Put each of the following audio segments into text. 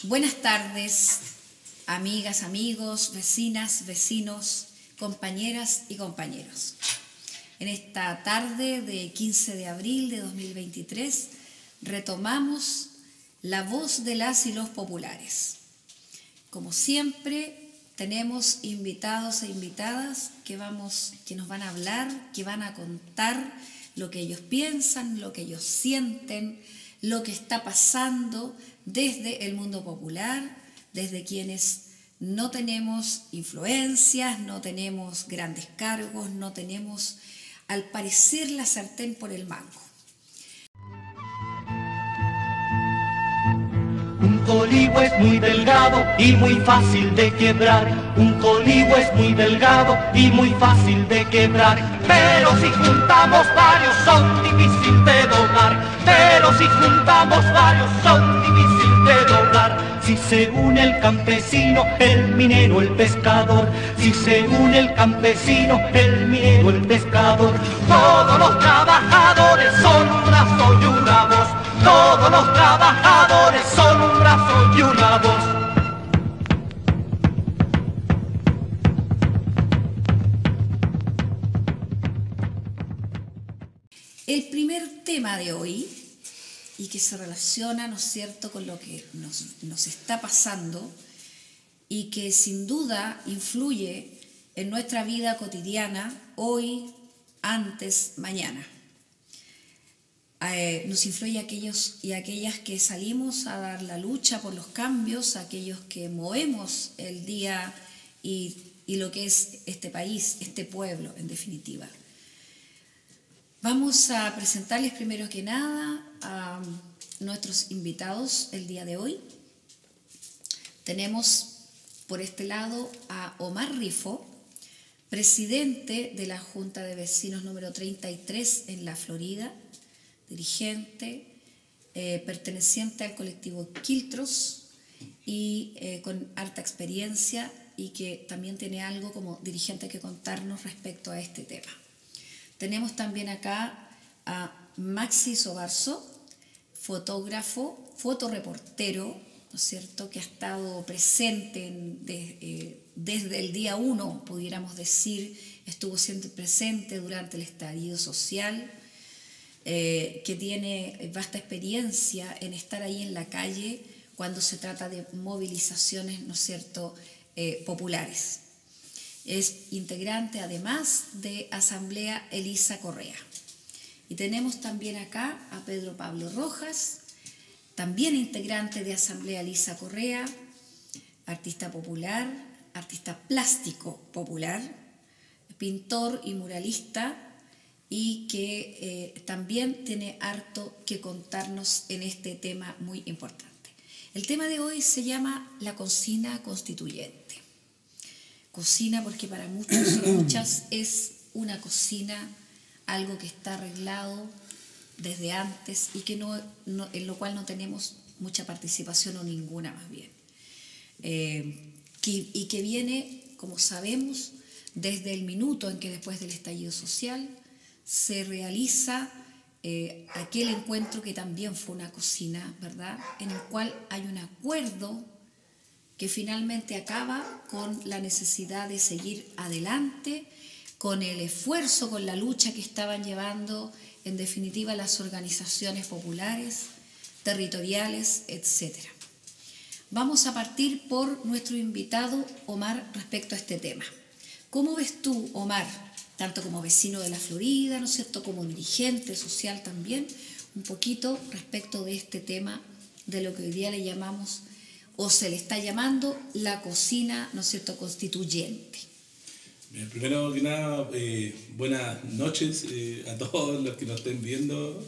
Buenas tardes, amigas, amigos, vecinas, vecinos, compañeras y compañeros. En esta tarde de 15 de abril de 2023 retomamos la voz de las y los populares. Como siempre, tenemos invitados e invitadas que nos van a hablar, que van a contar lo que ellos piensan, lo que ellos sienten, lo que está pasando desde el mundo popular, desde quienes no tenemos influencias, no tenemos grandes cargos, no tenemos, al parecer, la sartén por el mango. Un colibo es muy delgado y muy fácil de quebrar. Un colibo es muy delgado y muy fácil de quebrar. Pero si juntamos varios son difícil de doblar. Pero si juntamos varios son difícil de doblar. Si se une el campesino, el minero, el pescador. Si se une el campesino, el minero, el pescador. Todos los trabajadores son un brazo y una voz. Todos los trabajadores son un brazo y una voz. El primer tema de hoy, y que se relaciona, ¿no es cierto?, con lo que nos está pasando y que sin duda influye en nuestra vida cotidiana, hoy, antes, mañana. Nos influye a aquellos y aquellas que salimos a dar la lucha por los cambios, a aquellos que movemos el día y lo que es este país, este pueblo, en definitiva. Vamos a presentarles primero que nada a nuestros invitados el día de hoy. Tenemos por este lado a Omar Rifo, presidente de la Junta de Vecinos número 33 en La Florida, dirigente, perteneciente al colectivo Quiltros y con harta experiencia y que también tiene algo como dirigente que contarnos respecto a este tema. Tenemos también acá a Maxi Sobarzo, fotógrafo, fotoreportero, ¿no es cierto?, que ha estado presente desde el día 1, pudiéramos decir, estuvo siempre presente durante el estallido social, que tiene vasta experiencia en estar ahí en la calle cuando se trata de movilizaciones, ¿no es cierto?, populares. Es integrante además de Asamblea Elisa Correa. Y tenemos también acá a Pedro Pablo Rojas, también integrante de Asamblea Elisa Correa, artista popular, artista plástico popular, pintor y muralista, y que también tiene harto que contarnos en este tema muy importante. El tema de hoy se llama la cocina constituyente. Cocina porque para muchos y muchas es una cocina, algo que está arreglado desde antes y que en lo cual no tenemos mucha participación o ninguna más bien. Y que viene, como sabemos, desde el minuto en que después del estallido social se realiza aquel encuentro que también fue una cocina, ¿verdad?, en el cual hay un acuerdo que finalmente acaba con la necesidad de seguir adelante, con el esfuerzo, con la lucha que estaban llevando, en definitiva, las organizaciones populares, territoriales, etc. Vamos a partir por nuestro invitado Omar respecto a este tema. ¿Cómo ves tú, Omar, tanto como vecino de La Florida, ¿no es cierto?, como dirigente social también, un poquito respecto de este tema de lo que hoy día le llamamos o se le está llamando la cocina, ¿no es cierto?, constituyente? Bien, primero que nada, buenas noches a todos los que nos estén viendo.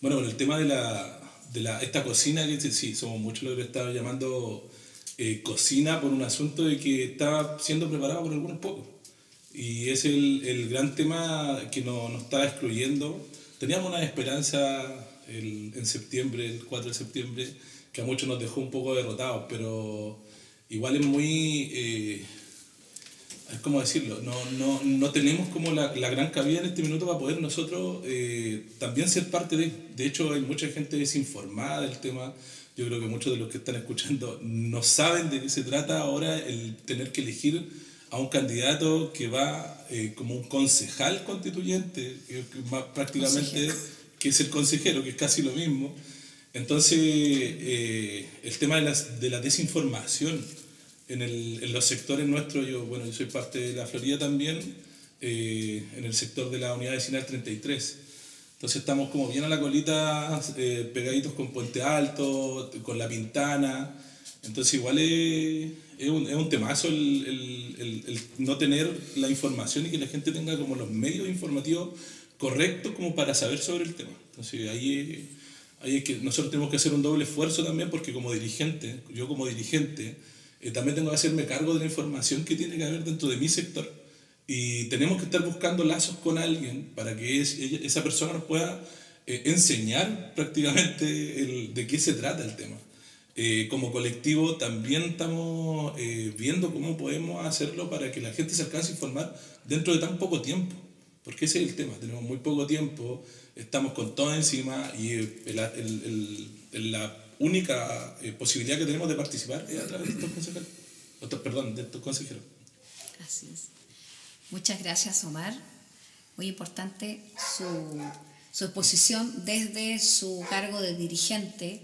Bueno, con el tema de esta cocina, que sí, somos muchos los que le estamos llamando cocina por un asunto de que está siendo preparado por algunos pocos. Y es el gran tema que nos está excluyendo. Teníamos una esperanza en septiembre, el 4 de septiembre, que a muchos nos dejó un poco derrotados, pero igual es muy es como decirlo, no tenemos como la gran cabida en este minuto para poder nosotros también ser parte de. De hecho, hay mucha gente desinformada del tema. Yo creo que muchos de los que están escuchando no saben de qué se trata ahora el tener que elegir a un candidato que va como un concejal constituyente, prácticamente, que es el consejero, que es casi lo mismo. Entonces, el tema de la desinformación en los sectores nuestros, yo soy parte de la Florida también, en el sector de la unidad vecinal 33. Entonces estamos como bien a la colita, pegaditos con Puente Alto, con La Pintana. Entonces igual es un temazo el no tener la información y que la gente tenga como los medios informativos correctos como para saber sobre el tema. Entonces ahí es que nosotros tenemos que hacer un doble esfuerzo también, porque yo como dirigente, también tengo que hacerme cargo de la información que tiene que haber dentro de mi sector. Y tenemos que estar buscando lazos con alguien para que esa persona nos pueda enseñar prácticamente de qué se trata el tema. Como colectivo también estamos viendo cómo podemos hacerlo para que la gente se alcance a informar dentro de tan poco tiempo. Porque ese es el tema, tenemos muy poco tiempo, estamos con todo encima y la única posibilidad que tenemos de participar es a través de estos consejeros. De estos consejeros. Así es. Muchas gracias, Omar. Muy importante su exposición desde su cargo de dirigente,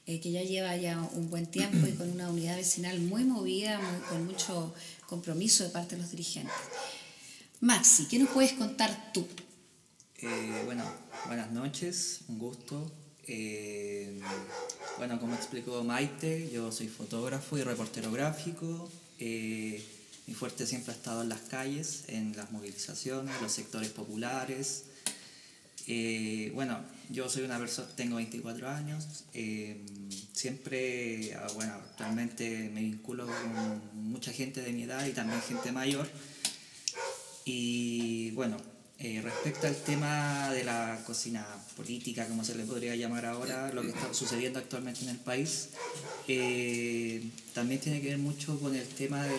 que ya lleva ya un buen tiempo y con una unidad vecinal muy movida, con mucho compromiso de parte de los dirigentes. Maxi, ¿qué nos puedes contar tú? Buenas noches, un gusto. Como explicó Maite, yo soy fotógrafo y reportero gráfico. Mi fuerte siempre ha estado en las calles, en las movilizaciones, los sectores populares. Yo soy una persona, tengo 24 años, actualmente me vinculo con mucha gente de mi edad y también gente mayor. Y respecto al tema de la cocina política, como se le podría llamar ahora, lo que está sucediendo actualmente en el país, también tiene que ver mucho con el tema de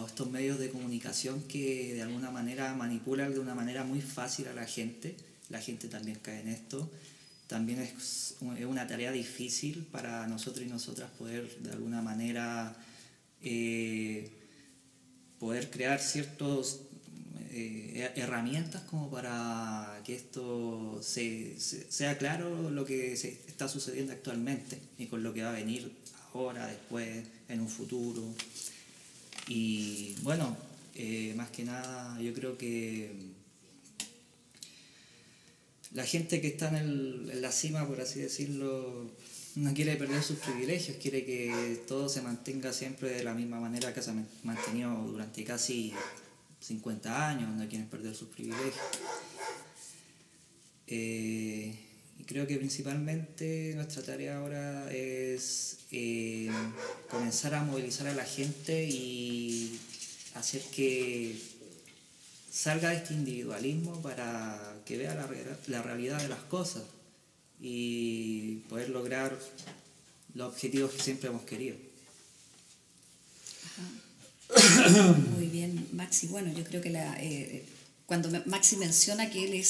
estos medios de comunicación que de alguna manera manipulan de una manera muy fácil a la gente. La gente también cae en esto. También es una tarea difícil para nosotros y nosotras poder de alguna manera poder crear ciertos herramientas como para que esto sea claro lo que está sucediendo actualmente y con lo que va a venir ahora, después, en un futuro. Y más que nada yo creo que la gente que está en la cima, por así decirlo, no quiere perder sus privilegios, quiere que todo se mantenga siempre de la misma manera que se ha mantenido durante casi 50 años, no quieren perder sus privilegios. Y creo que principalmente nuestra tarea ahora es comenzar a movilizar a la gente y hacer que salga de este individualismo para que vea la realidad de las cosas y poder lograr los objetivos que siempre hemos querido. Muy bien, Maxi. Yo creo que cuando Maxi menciona que él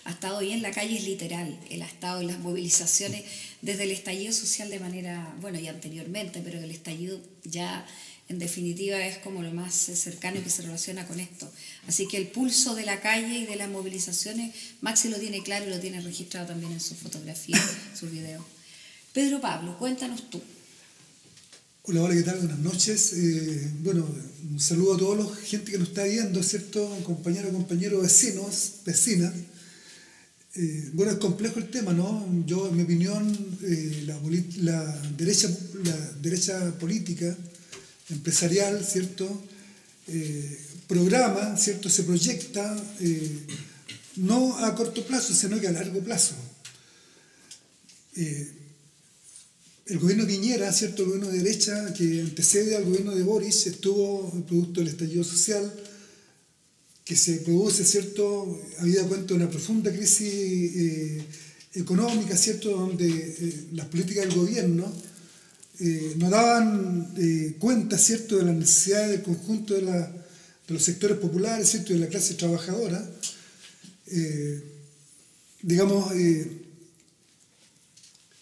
ha estado ahí en la calle, es literal. Él ha estado en las movilizaciones desde el estallido social de manera, y anteriormente, pero el estallido ya en definitiva es como lo más cercano y que se relaciona con esto. Así que el pulso de la calle y de las movilizaciones, Maxi lo tiene claro y lo tiene registrado también en sus fotografías, sus videos. Pedro Pablo, cuéntanos tú. Hola, ¿qué tal? Buenas noches. Un saludo a toda la gente que nos está viendo, ¿cierto? Compañeros, vecinos, vecinas. Es complejo el tema, ¿no? Yo, en mi opinión, la derecha política, empresarial, ¿cierto? Programa, ¿cierto? Se proyecta no a corto plazo, sino que a largo plazo. El gobierno de Piñera, ¿cierto? El gobierno de derecha que antecede al gobierno de Boris, estuvo producto del estallido social que se produce, ¿cierto? Habida cuenta de una profunda crisis económica, ¿cierto? Donde las políticas del gobierno no daban cuenta, ¿cierto?, de las necesidades del conjunto de los sectores populares, ¿cierto? Y de la clase trabajadora,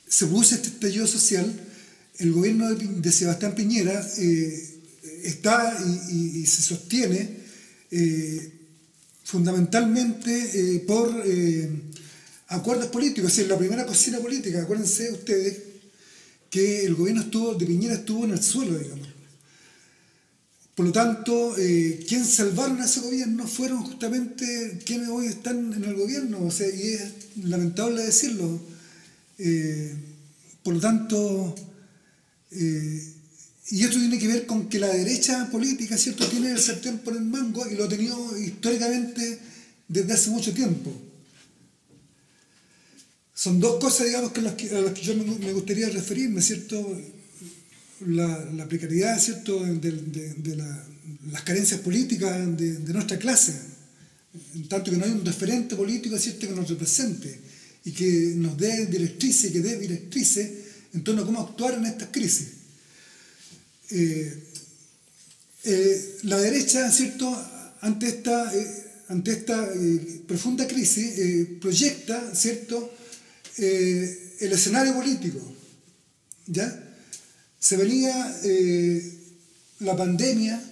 se produce este estallido social. El gobierno de Sebastián Piñera está y se sostiene fundamentalmente por acuerdos políticos. Es decir, la primera cocina política, acuérdense ustedes que el gobierno de Piñera estuvo en el suelo, digamos. Por lo tanto, quienes salvaron a ese gobierno fueron justamente quienes hoy están en el gobierno, o sea, y es lamentable decirlo. Por lo tanto, y esto tiene que ver con que la derecha política, ¿cierto?, tiene el sartén por el mango y lo ha tenido históricamente desde hace mucho tiempo. Son dos cosas, digamos, a las que yo me gustaría referirme, ¿cierto? La precariedad, ¿cierto?, de las carencias políticas de nuestra clase, en tanto que no hay un referente político, ¿cierto?, que nos represente y que nos dé directrices, en torno a cómo actuar en estas crisis. La derecha, ¿cierto?, ante esta profunda crisis, proyecta, ¿cierto?, el escenario político, ¿ya? Se venía la pandemia,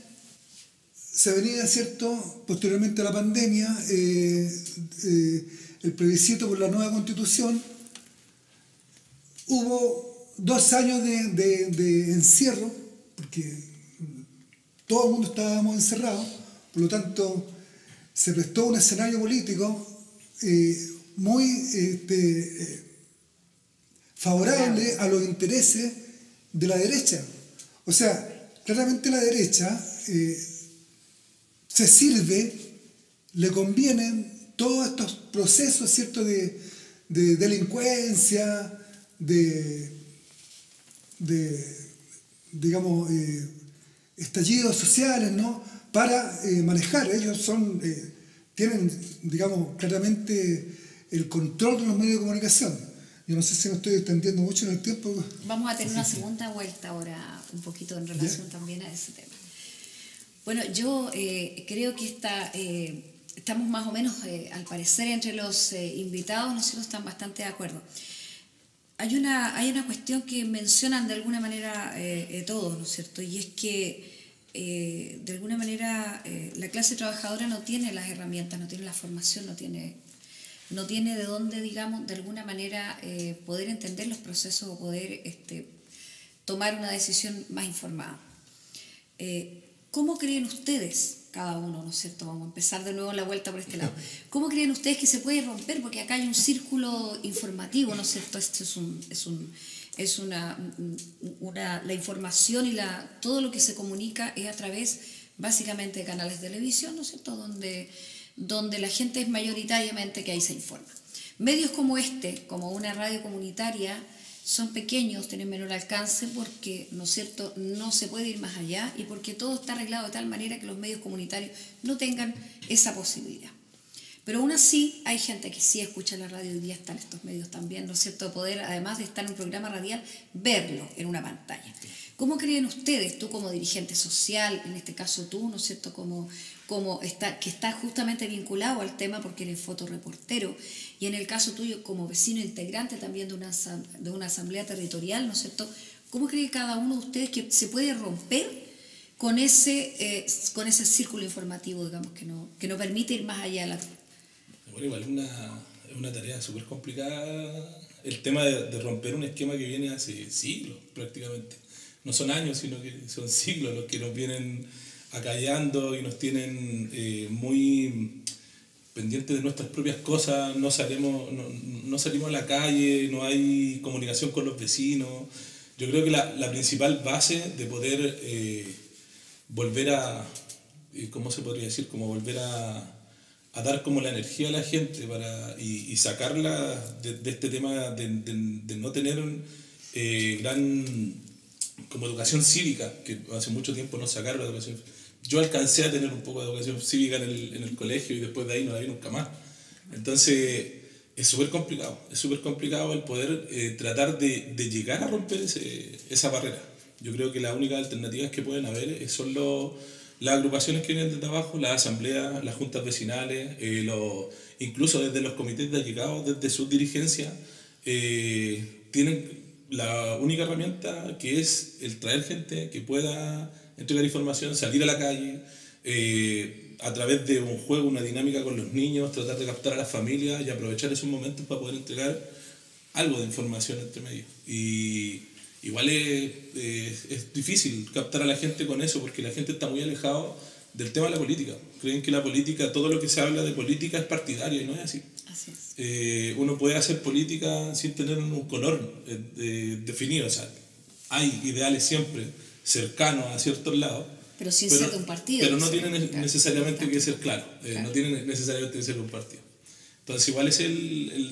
¿cierto?, posteriormente a la pandemia, el plebiscito por la nueva Constitución. Hubo 2 años de encierro, porque todo el mundo estábamos encerrados, por lo tanto se prestó un escenario político muy favorable a los intereses de la derecha. O sea, claramente la derecha se sirve, le convienen todos estos procesos, ¿cierto?, de delincuencia, digamos, estallidos sociales, ¿no?, para manejar. Ellos tienen, digamos, claramente el control de los medios de comunicación. Yo no sé si me estoy extendiendo mucho en el tiempo. Vamos a tener una segunda vuelta ahora, un poquito en relación también a ese tema. Bueno, yo creo que estamos más o menos, al parecer, entre los invitados, nosotros estamos bastante de acuerdo. Hay una cuestión que mencionan de alguna manera todos, ¿no es cierto? Y es que de alguna manera la clase trabajadora no tiene las herramientas, no tiene la formación, no tiene de dónde, digamos, de alguna manera poder entender los procesos o poder tomar una decisión más informada. ¿Cómo creen ustedes, cada uno, ¿no es cierto? Vamos a empezar de nuevo la vuelta por este lado. ¿Cómo creen ustedes que se puede romper? Porque acá hay un círculo informativo, ¿no es cierto? Esto la información y todo lo que se comunica es a través, básicamente, de canales de televisión, ¿no es cierto?, donde la gente es mayoritariamente que ahí se informa. Medios como como una radio comunitaria, son pequeños, tienen menor alcance porque, ¿no es cierto?, no se puede ir más allá y porque todo está arreglado de tal manera que los medios comunitarios no tengan esa posibilidad. Pero aún así hay gente que sí escucha la radio, hoy día están estos medios también, ¿no es cierto?, poder, además de estar en un programa radial, verlo en una pantalla. ¿Cómo creen ustedes, tú como dirigente social, en este caso tú, ¿no es cierto?, que está justamente vinculado al tema porque eres fotoreportero, y en el caso tuyo como vecino integrante también de una asamblea territorial, ¿no es cierto?, ¿cómo cree cada uno de ustedes que se puede romper con ese círculo informativo, digamos, que no permite ir más allá de la... Bueno, igual es una tarea súper complicada el tema de romper un esquema que viene hace siglos prácticamente. No son años, sino que son siglos los que nos vienen acallando y nos tienen muy pendientes de nuestras propias cosas. No salimos a la calle, no hay comunicación con los vecinos. Yo creo que la principal base de poder volver a, ¿cómo se podría decir? Como volver a dar como la energía a la gente y sacarla de este tema de no tener gran como educación cívica, que hace mucho tiempo no sacaron la educación. Yo alcancé a tener un poco de educación cívica en el colegio y después de ahí no la vi nunca más. Entonces es súper complicado el poder tratar de llegar a romper esa barrera. Yo creo que las únicas alternativas que pueden haber son las agrupaciones que vienen desde abajo, las asambleas, las juntas vecinales, incluso desde los comités de allegados, desde sus dirigencias, tienen la única herramienta que es el traer gente que pueda entregar información, salir a la calle, a través de un juego, una dinámica con los niños, tratar de captar a las familias y aprovechar esos momentos para poder entregar algo de información entre medio. Y igual es difícil captar a la gente con eso, porque la gente está muy alejada del tema de la política. Creen que la política, todo lo que se habla de política es partidario, y no es así. Así es. Uno puede hacer política sin tener un color definido. O sea, hay ideales siempre cercanos a ciertos lados, pero sin ser de un partido. Pero no tiene necesariamente que ser claro. No tiene necesariamente que ser un partido. Entonces igual es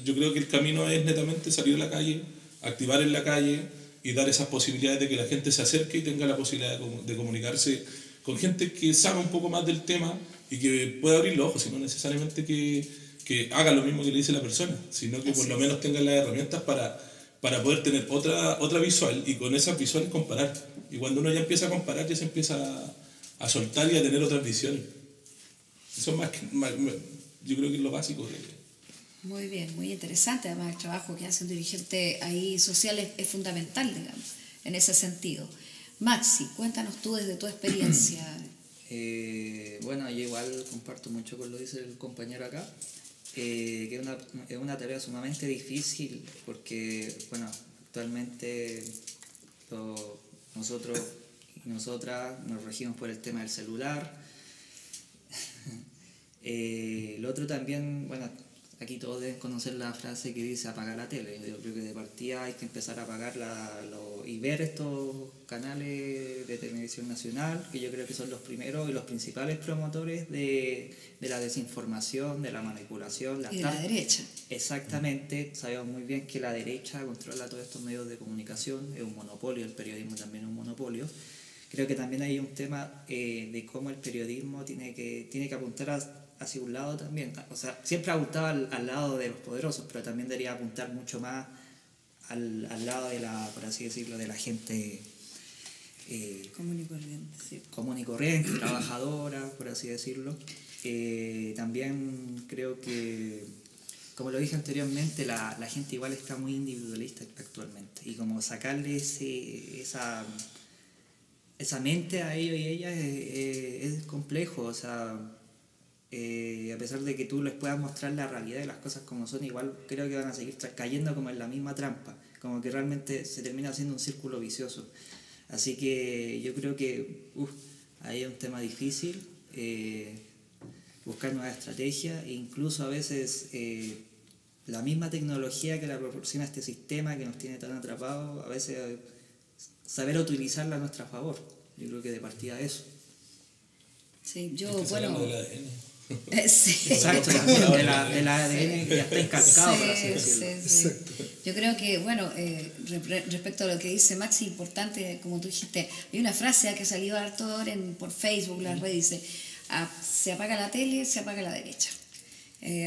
yo creo que el camino es netamente salir a la calle, activar en la calle y dar esas posibilidades de que la gente se acerque y tenga la posibilidad de comunicarse con gente que sabe un poco más del tema y que pueda abrir los ojos, sino necesariamente que haga lo mismo que le dice la persona, sino que por lo menos tenga las herramientas para poder tener otra visual y con esas visuales comparar. Y cuando uno ya empieza a comparar, ya se empieza a soltar y a tener otras visiones. Eso es yo creo que es lo básico. Muy bien, muy interesante. Además, el trabajo que hace un dirigente ahí social es fundamental, digamos, en ese sentido. Maxi, cuéntanos tú desde tu experiencia. Bueno, yo igual comparto mucho con lo que dice el compañero acá, que es una tarea sumamente difícil porque, bueno, actualmente nosotros y nosotras nos regimos por el tema del celular. Lo otro también, bueno, aquí todos deben conocer la frase que dice apagar la tele. Yo creo que de partida hay que empezar a apagar y ver estos canales de televisión nacional, que yo creo que son los primeros y los principales promotores de la desinformación, de la manipulación. Y de la derecha. Exactamente, sabemos muy bien que la derecha controla todos estos medios de comunicación, es un monopolio, el periodismo también es un monopolio. Creo que también hay un tema de cómo el periodismo tiene que apuntar hacia un lado también. O sea, siempre apuntaba al lado de los poderosos, pero también debería apuntar mucho más al lado de por así decirlo, de la gente común y corriente, trabajadora, por así decirlo. También creo que, como lo dije anteriormente, la gente igual está muy individualista actualmente, y como sacarle esa mente a ellos y ellas es complejo. O sea, a pesar de que tú les puedas mostrar la realidad de las cosas como son, igual creo que van a seguir cayendo como en la misma trampa, como que realmente se termina haciendo un círculo vicioso. Así que yo creo que ahí es un tema difícil, buscar nuevas estrategias, e incluso a veces la misma tecnología que la proporciona este sistema que nos tiene tan atrapados, a veces saber utilizarla a nuestro favor. Yo creo que de partida eso. Sí, yo, bueno... Sí. Exacto, del ADN que ya está encascado, por así decirlo. Sí. Yo creo que, bueno, respecto a lo que dice Maxi, importante, como tú dijiste, hay una frase que salió harto por Facebook, las redes, dice, se apaga la tele, se apaga la derecha.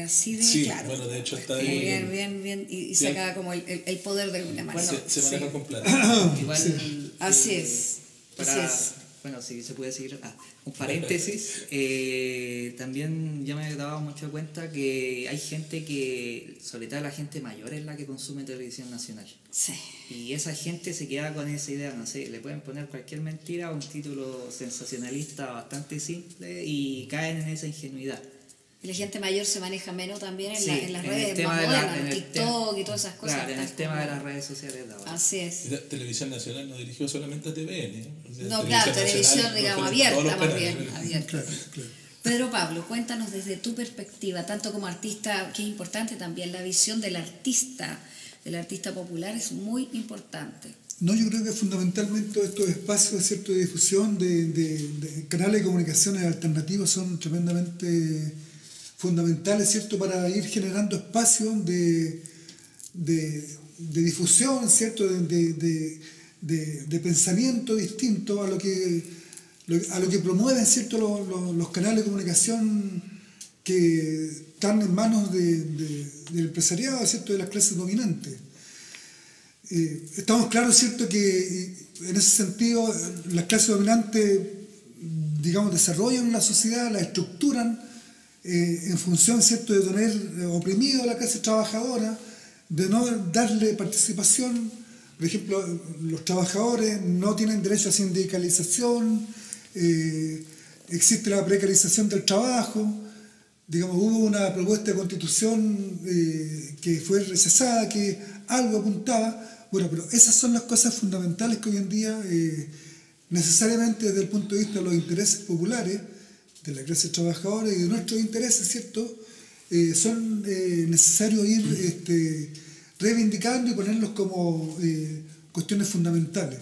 Así de claro. Bueno, de hecho está ahí. Bien, y saca como el poder de alguna manera. Bueno, se maneja con plata. Igual, así es. Bueno, sí, se puede seguir. Un paréntesis, también yo me he dado mucho cuenta que hay gente que, sobre todo la gente mayor, es la que consume televisión nacional. Sí. Y esa gente se queda con esa idea, no sé, le pueden poner cualquier mentira, un título sensacionalista bastante simple y caen en esa ingenuidad. Y la gente mayor se maneja menos también en las en redes más modernas, en TikTok y todas esas cosas. Claro, en el tema de las redes sociales de ahora. Así es. La televisión nacional no dirigió solamente a TVN. O sea, no, claro, televisión, digamos, abierta más bien. Abierta. Claro. Pedro Pablo, cuéntanos desde tu perspectiva, tanto como artista, que es importante también, la visión del artista popular es muy importante. No, yo creo que fundamentalmente estos espacios, ¿cierto?, de difusión de canales de comunicaciones alternativos son tremendamente fundamentales, ¿cierto?, para ir generando espacios de difusión, ¿cierto?, de pensamiento distinto a lo que promueven, ¿cierto?, los canales de comunicación que están en manos del empresariado, ¿cierto?, de las clases dominantes. Estamos claros, ¿cierto?, que en ese sentido las clases dominantes digamos, desarrollan una sociedad, la estructuran en función, ¿cierto?, de tener oprimido a la clase trabajadora, de no darle participación. Por ejemplo, los trabajadores no tienen derecho a sindicalización, existe la precarización del trabajo. Digamos, hubo una propuesta de constitución que fue rechazada, que algo apuntaba. Bueno, pero esas son las cosas fundamentales que hoy en día, necesariamente desde el punto de vista de los intereses populares, de la clase trabajadora y de nuestros intereses, ¿cierto?, son necesarios ir reivindicando y ponerlos como cuestiones fundamentales.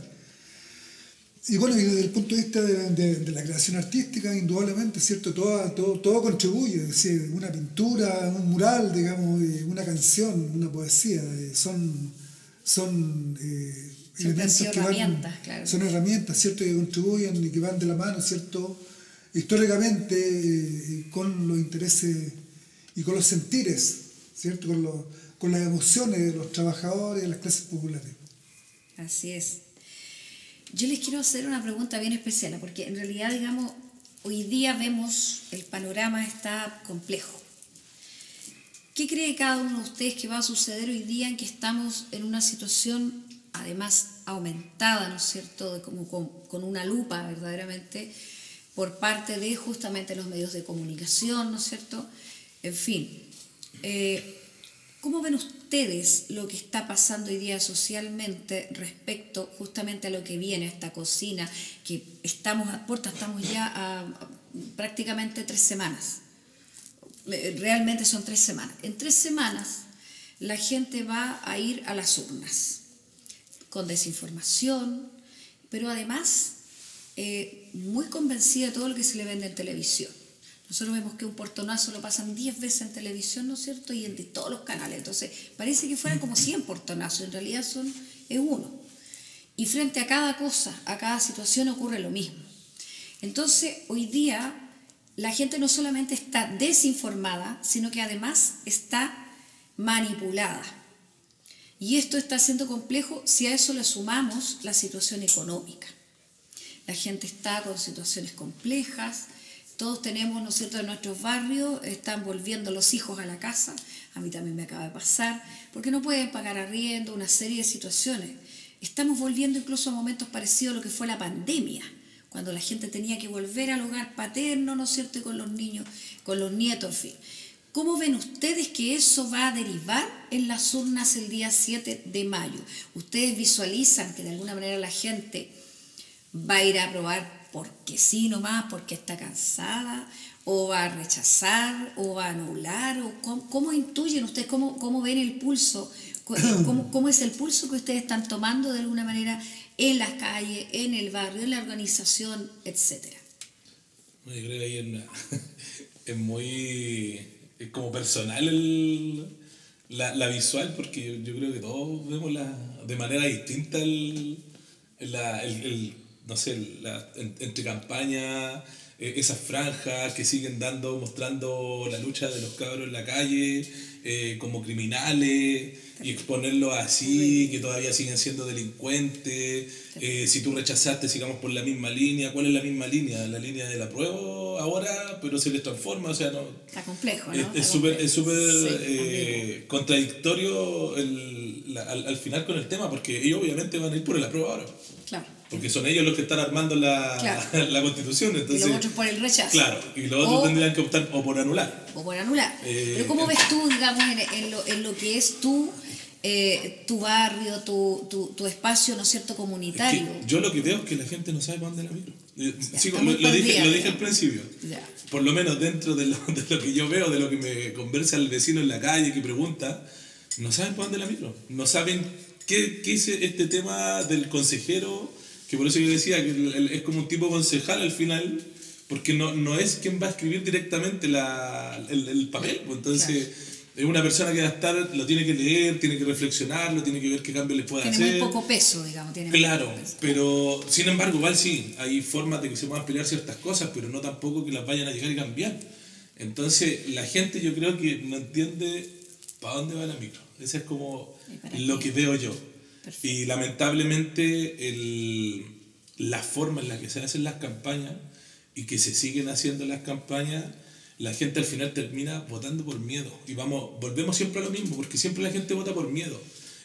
Y bueno, y desde el punto de vista de la creación artística, indudablemente, ¿cierto?, todo contribuye. Es decir, una pintura, un mural, digamos, una canción, una poesía, son elementos que herramientas, claro. Son herramientas, ¿cierto?, que contribuyen y que van de la mano, ¿cierto?, históricamente con los intereses y con los sentires, ¿cierto?, con las emociones de los trabajadores y de las clases populares. Así es. Yo les quiero hacer una pregunta bien especial, porque en realidad, digamos, hoy día vemos el panorama está complejo. ¿Qué cree cada uno de ustedes que va a suceder hoy día en que estamos en una situación, además aumentada, ¿no es cierto?, como con una lupa verdaderamente, por parte de justamente los medios de comunicación, ¿no es cierto? En fin, ¿cómo ven ustedes lo que está pasando hoy día socialmente respecto justamente a lo que viene, a esta cocina, que estamos a puertas, estamos ya a prácticamente 3 semanas? Realmente son 3 semanas. En 3 semanas la gente va a ir a las urnas con desinformación, pero además muy convencida de todo lo que se le vende en televisión. Nosotros vemos que un portonazo lo pasan 10 veces en televisión, ¿no es cierto?, y en todos los canales. Entonces, parece que fueran como 100 portonazos, en realidad es uno. Y frente a cada cosa, a cada situación ocurre lo mismo. Entonces, hoy día, la gente no solamente está desinformada, sino que además está manipulada. Y esto está siendo complejo si a eso le sumamos la situación económica. La gente está con situaciones complejas. Todos tenemos, ¿no es cierto?, en nuestros barrios, están volviendo los hijos a la casa, a mí también me acaba de pasar, porque no pueden pagar arriendo, una serie de situaciones. Estamos volviendo incluso a momentos parecidos a lo que fue la pandemia, cuando la gente tenía que volver al hogar paterno, ¿no es cierto?, y con los niños, con los nietos, en fin. ¿Cómo ven ustedes que eso va a derivar en las urnas el día 7 de mayo? ¿Ustedes visualizan que de alguna manera la gente va a ir a aprobar porque sí nomás, porque está cansada, o va a rechazar, o va a anular, o cómo intuyen ustedes, cómo ven el pulso, cómo es el pulso que ustedes están tomando de alguna manera en las calles, en el barrio, en la organización, etcétera? Yo creo que ahí es como personal la visual, porque yo creo que todos vemos de manera distinta no sé, entre campañas, esas franjas que siguen mostrando la lucha de los cabros en la calle, como criminales, y exponerlos así, que todavía siguen siendo delincuentes. Si tú rechazaste, sigamos por la misma línea. ¿Cuál es la misma línea? La línea del apruebo ahora, pero se les transforma, o sea, no. Está complejo, ¿no? Es súper contradictorio al final con el tema, porque ellos obviamente van a ir por el apruebo ahora. Claro. Porque son ellos los que están armando la Constitución. Entonces, y los otros por el rechazo. Claro, y los otros tendrían que optar o por anular. O por anular. Pero ¿cómo ves tú, digamos, en lo que es tu barrio, tu espacio, ¿no es cierto?, comunitario? Es que yo lo que veo es que la gente no sabe para dónde la miro. Lo dije al principio. Ya. Por lo menos dentro de lo que yo veo, de lo que me conversa el vecino en la calle, que pregunta, no saben para dónde la miro. No saben qué es este tema del consejero, que por eso yo decía que es como un tipo concejal al final, porque no es quien va a escribir directamente el papel. Entonces, claro, es una persona que va a estar, lo tiene que leer, tiene que reflexionarlo, tiene que ver qué cambio le puede hacer. Tiene muy poco peso, digamos. Claro, pero sin embargo, igual sí, hay formas de que se puedan pelear ciertas cosas, pero no tampoco que las vayan a llegar y cambiar. Entonces, la gente yo creo que no entiende para dónde va la micro. Eso es como lo que veo yo. Perfecto. Y lamentablemente la forma en la que se hacen las campañas y que se siguen haciendo las campañas, la gente al final termina votando por miedo. Y volvemos siempre a lo mismo, porque siempre la gente vota por miedo.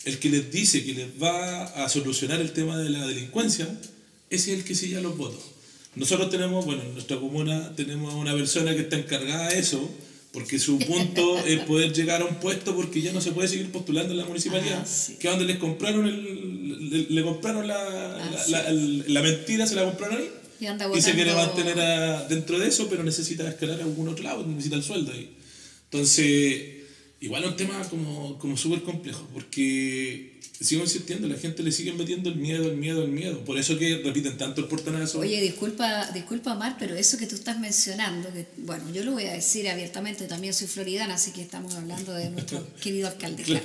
El que les dice que les va a solucionar el tema de la delincuencia, ese es el que sella los votos. Nosotros tenemos, en nuestra comuna tenemos a una persona que está encargada de eso, porque su punto es poder llegar a un puesto porque ya no se puede seguir postulando en la municipalidad, sí. que es donde les compraron le compraron la mentira, se la compraron ahí. Y se quiere mantener dentro de eso, pero necesita escalar a algún otro lado, necesita el sueldo ahí. Entonces, igual es un tema como súper complejo, porque sigo insistiendo, la gente le sigue metiendo el miedo. Por eso que repiten tanto el portonazo. Oye, disculpa Mar, pero eso que tú estás mencionando, que bueno, yo lo voy a decir abiertamente, también soy floridana, así que estamos hablando de nuestro querido alcalde. Claro.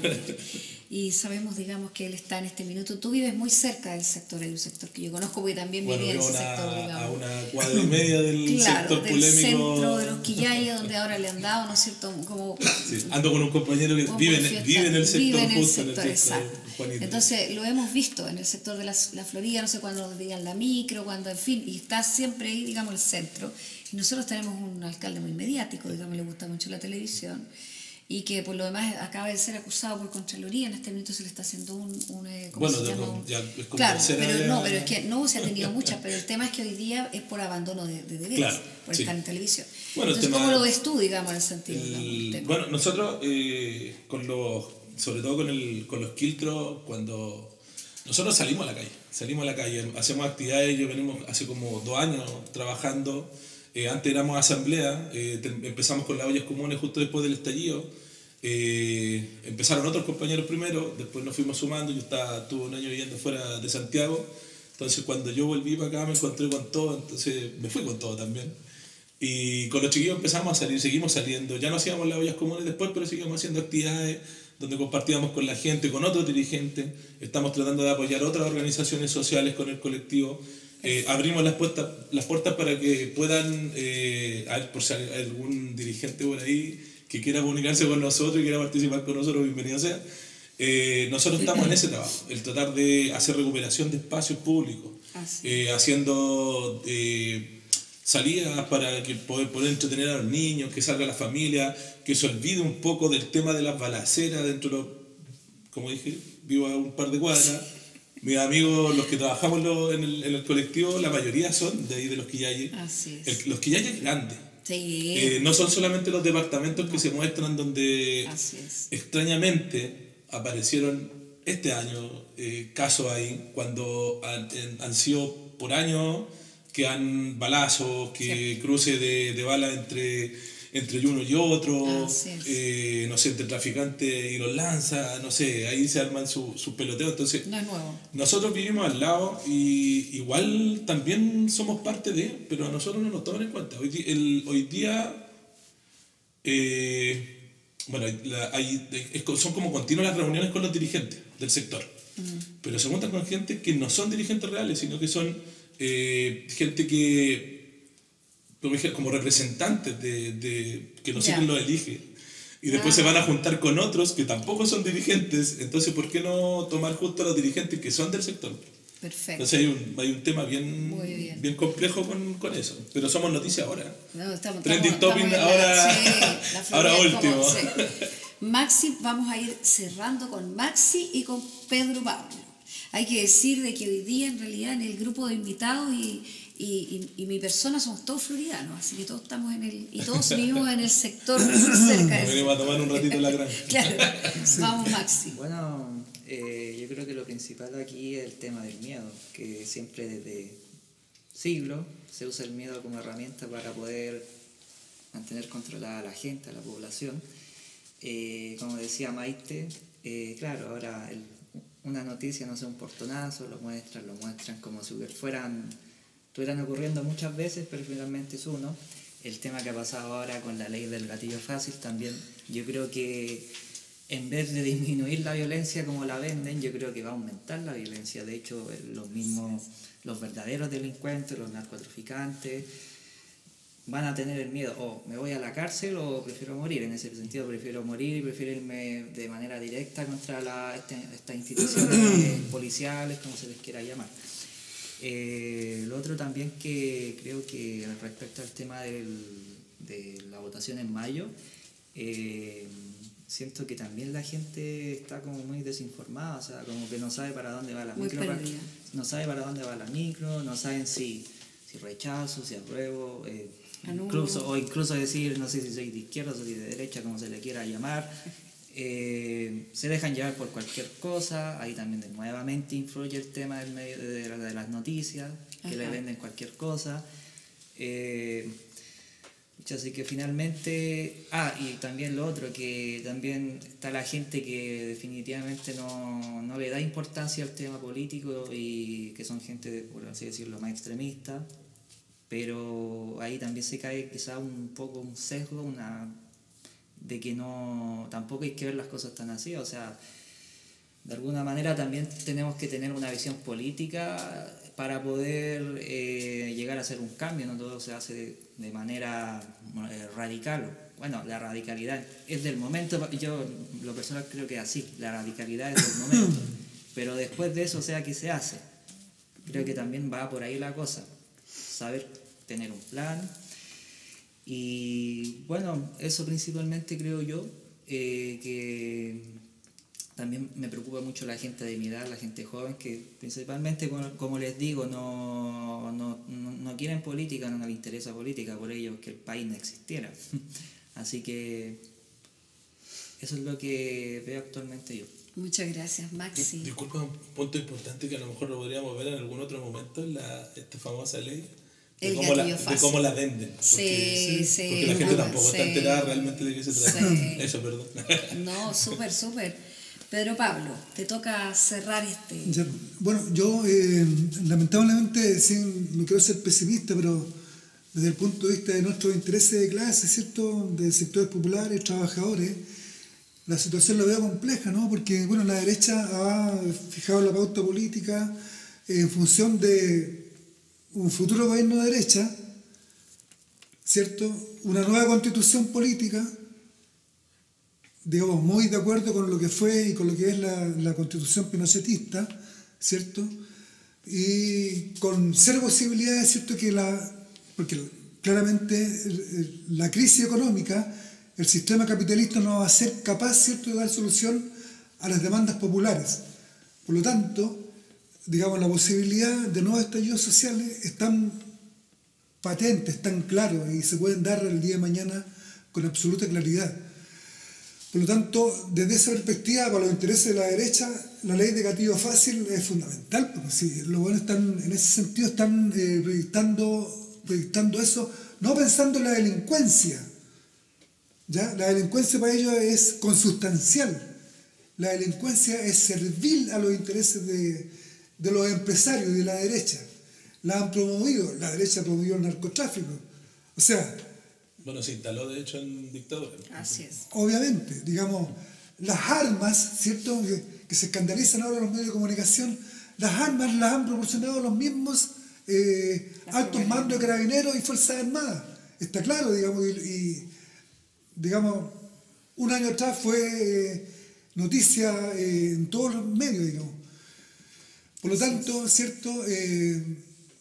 Y sabemos, digamos, que él está en este minuto. Tú vives muy cerca del sector, hay un sector que yo conozco porque también viví en ese sector, digamos. A una cuadra y media del sector del polémico. Centro de los Quillayes, donde ahora le han dado, ¿no es cierto? Como, sí, ando con un compañero que vive en el sector, justo en el sector, exacto. Juanito. Entonces, lo hemos visto en el sector de la Florida, no sé cuándo digan la micro, cuando, en fin, y está siempre ahí, digamos, el centro. Y nosotros tenemos un alcalde muy mediático, digamos, le gusta mucho la televisión, y que por lo demás acaba de ser acusado por Contraloría. En este momento se le está haciendo ¿cómo se llama? Ya es como claro, pero es que no se ha tenido muchas, pero el tema es que hoy día es por abandono de deberes, claro, por sí. estar en televisión. Bueno, entonces, ¿cómo lo ves tú, digamos, en el sentido? Bueno, nosotros, sobre todo con los quiltros, cuando nosotros salimos a la calle, hacemos actividades. Yo venimos hace como 2 años trabajando. Antes éramos asamblea, empezamos con las ollas comunes justo después del estallido. Empezaron otros compañeros primero, después nos fuimos sumando. Yo tuve 1 año viviendo fuera de Santiago, entonces cuando yo volví para acá me encontré con todo, entonces me fui con todo también. Y con los chiquillos empezamos a salir, seguimos saliendo. Ya no hacíamos las ollas comunes después, pero seguimos haciendo actividades donde compartíamos con la gente, con otros dirigentes. Estamos tratando de apoyar otras organizaciones sociales con el colectivo. Abrimos las puertas para que puedan, por si hay algún dirigente por ahí que quiera comunicarse con nosotros y quiera participar con nosotros, bienvenido sea. Nosotros estamos en ese trabajo, el tratar de hacer recuperación de espacios públicos, haciendo salidas para que poder entretener a los niños, que salga la familia, que se olvide un poco del tema de las balaceras como dije, vivo a un par de cuadras. Mis amigos, los que trabajamos en el colectivo, la mayoría son de ahí, de los Quillayes. Así es. Los Quillayes grandes. Sí. No son solamente los departamentos que se muestran donde extrañamente aparecieron este año casos ahí, cuando han sido por años que han balazos, que cruce de balas entre uno y otro, no sé, entre traficantes y los lanza, no sé, ahí se arman sus peloteos. Entonces, no es nuevo. Nosotros vivimos al lado y igual también somos parte de, pero a nosotros no nos toman en cuenta. Hoy día son como continuas las reuniones con los dirigentes del sector, pero se juntan con gente que no son dirigentes reales, sino que son gente que como representantes que nosotros los elige, y después se van a juntar con otros que tampoco son dirigentes. Entonces, ¿por qué no tomar justo a los dirigentes que son del sector? Perfecto. Entonces hay un tema bien complejo con eso, pero somos noticia ahora. Trending topic ahora último. Maxi, vamos a ir cerrando con Maxi y con Pedro Pablo. Hay que decir de que hoy día en realidad en el grupo de invitados y mi persona somos todos floridanos, así que todos estamos y todos vivimos en el sector cerca de venimos a tomar un ratito en la granja. Claro, vamos Maxi. Bueno, yo creo que lo principal aquí es el tema del miedo, que siempre desde siglos se usa el miedo como herramienta para poder mantener controlada a la gente, a la población. Como decía Maite, claro, ahora una noticia, no sé, un portonazo, lo muestran como si estuvieran ocurriendo muchas veces, pero finalmente es uno. El tema que ha pasado ahora con la ley del gatillo fácil también, yo creo que en vez de disminuir la violencia como la venden, yo creo que va a aumentar la violencia. De hecho, los verdaderos delincuentes, los narcotraficantes, van a tener el miedo, o me voy a la cárcel o prefiero morir. En ese sentido prefiero morir y prefiero irme de manera directa contra estas instituciones policiales, como se les quiera llamar. Lo otro también que creo que respecto al tema de la votación en mayo, siento que también la gente está como muy desinformada, o sea, como que no sabe para dónde va la Muy micro, perdida. no sabe para dónde va la micro, no saben si rechazo, si apruebo, Anulo. incluso decir, no sé si soy de izquierda o soy de derecha, como se le quiera llamar. Se dejan llevar por cualquier cosa, ahí también nuevamente influye el tema del medio de las noticias, que le venden cualquier cosa. Así que finalmente, y también lo otro, que también está la gente que definitivamente no le da importancia al tema político y que son gente, por así decirlo, más extremista, pero ahí también se cae quizá un poco un sesgo, de que tampoco hay que ver las cosas tan así, o sea, de alguna manera también tenemos que tener una visión política para poder llegar a hacer un cambio, no todo se hace de manera radical. Bueno, la radicalidad es del momento, yo lo personal creo que es así, la radicalidad es del momento, pero después de eso, o sea, ¿qué se hace? Creo que también va por ahí la cosa, saber tener un plan. Y bueno, eso principalmente creo yo, que también me preocupa mucho la gente de mi edad, la gente joven, que principalmente, como les digo, no quieren política, no les interesa política, por ello que el país no existiera. Así que eso es lo que veo actualmente yo. Muchas gracias, Maxi. Disculpa, un punto importante que a lo mejor lo podríamos ver en algún otro momento, esta famosa ley. El de gatillo fácil. cómo la venden. Porque, Sí. porque la gente tampoco está enterada realmente de qué se trata. Sí. Eso, perdón. No, súper. Pedro Pablo, te toca cerrar Ya, bueno, yo lamentablemente no quiero ser pesimista, pero desde el punto de vista de nuestros intereses de clase, ¿cierto?, de sectores populares, trabajadores, la situación la veo compleja, ¿no? Porque, bueno, la derecha ha fijado la pauta política en función de un futuro gobierno de derecha, ¿cierto?, una nueva constitución política, digamos, muy de acuerdo con lo que fue y con lo que es la constitución pinochetista, ¿cierto? Y con cero posibilidades, ¿cierto?, porque claramente la crisis económica, el sistema capitalista no va a ser capaz, ¿cierto?, de dar solución a las demandas populares. Por lo tanto, digamos, la posibilidad de nuevos estallidos sociales están patentes, están claros y se pueden dar el día de mañana con absoluta claridad. Por lo tanto, desde esa perspectiva, para los intereses de la derecha, la ley de gatillo fácil es fundamental, porque si los buenos están, en ese sentido, están proyectando eso, no pensando en la delincuencia. ¿Ya? La delincuencia para ellos es consustancial. La delincuencia es servil a los intereses de los empresarios y de la derecha. La han promovido, la derecha promovió el narcotráfico. O sea, bueno, se instaló de hecho en dictadura. Así es. Obviamente, digamos, las armas, ¿cierto?, que se escandalizan ahora los medios de comunicación, las armas las han proporcionado los mismos altos mandos de carabineros y fuerzas armadas. Está claro, digamos, y digamos, un año atrás fue noticia en todos los medios, digamos. Por lo tanto, ¿cierto?,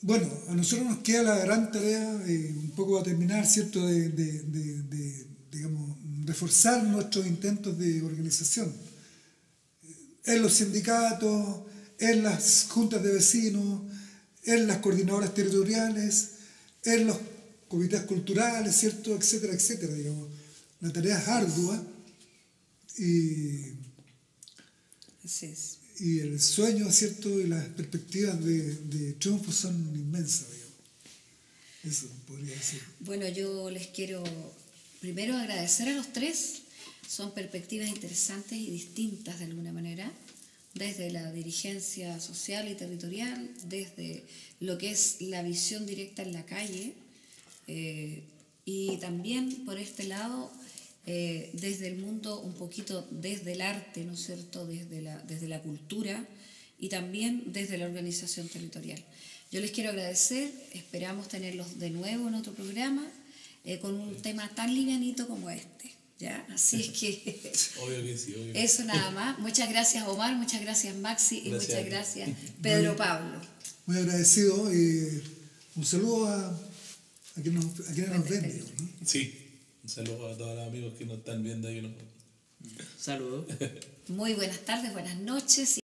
bueno, a nosotros nos queda la gran tarea, un poco a terminar, ¿cierto?, digamos, reforzar nuestros intentos de organización en los sindicatos, en las juntas de vecinos, en las coordinadoras territoriales, en los comités culturales, ¿cierto?, etcétera, etcétera, digamos. La tarea es ardua Así es. y el sueño, ¿cierto?, y las perspectivas de triunfo son inmensas, digamos. Eso podría decir. Bueno, yo les quiero primero agradecer a los tres. Son perspectivas interesantes y distintas de alguna manera, desde la dirigencia social y territorial, desde lo que es la visión directa en la calle, y también por este lado, desde el mundo, un poquito desde el arte, ¿no es cierto?, desde la cultura y también desde la organización territorial. Yo les quiero agradecer, esperamos tenerlos de nuevo en otro programa con un tema tan livianito como este, ¿ya? Así es que Obvio que sí, obvio. eso nada más. Muchas gracias, Omar, muchas gracias, Maxi, y Gracias. muchas gracias, Pedro Pablo. muy agradecido. Un saludo a quienes nos ven, digamos, ¿no? Sí, un saludo a todos los amigos que nos están viendo ahí. Saludos. Muy buenas tardes, buenas noches.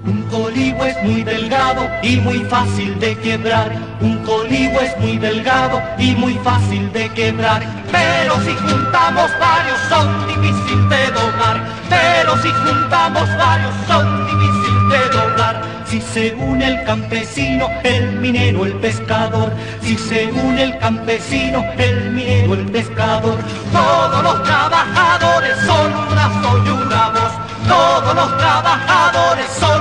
Un coligüe es muy delgado y muy fácil de quebrar. Un coligüe es muy delgado y muy fácil de quebrar. Pero si juntamos varios son difícil de doblar. Pero si juntamos varios son difícil de doblar. Si se une el campesino, el minero, el pescador. Si se une el campesino, el minero, el pescador. Todos los trabajadores son un brazo y una voz. Todos los trabajadores son